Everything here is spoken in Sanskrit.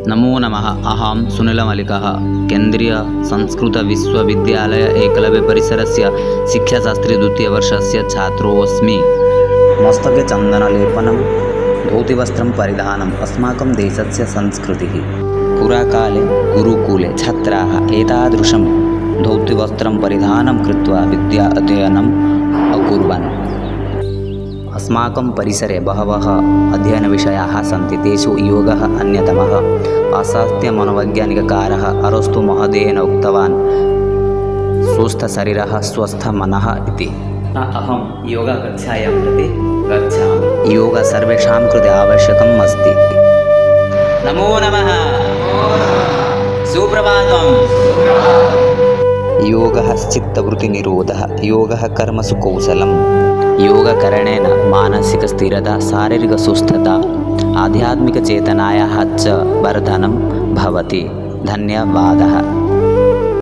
नमो नमः। अहं सुनीलमलिकः केन्द्रीयसंस्कृतविश्वविद्यालय एकलव्यपरिसरस्य शिक्षाशास्त्री द्वितीयवर्षस्य छात्रोऽस्मि। मस्तके चन्दनलेपनं, धौतिवस्त्रं परिधानम् अस्माकं देशस्य संस्कृतिः। पुराकाले गुरुकुले छात्राः एतादृशं धौतिवस्त्रं परिधानं कृत्वा विद्या अध्ययनम् अकुर्वन्। अस्माकं परिसरे बहवः अध्ययनविषयाः सन्ति। तेषु योगः अन्यतमः। पाश्चात्यमनोवैज्ञानिककारः अरस्तुमहोदयेन उक्तवान्, स्वस्थशरीरः स्वस्थमनः इति। अहं योगकक्षायां प्रति गच्छामि। योगः सर्वेषां कृते आवश्यकम् अस्ति। नमो नमः। सुप्रभातम्। योगः चित्तवृत्तिनिरोधः। योगः कर्मसु कौशलम्। योगकरणेन मानसिकस्थिरता, शारीरिकसुस्थता, आध्यात्मिकचेतनायाः च वर्धनं भवति। धन्यवादः।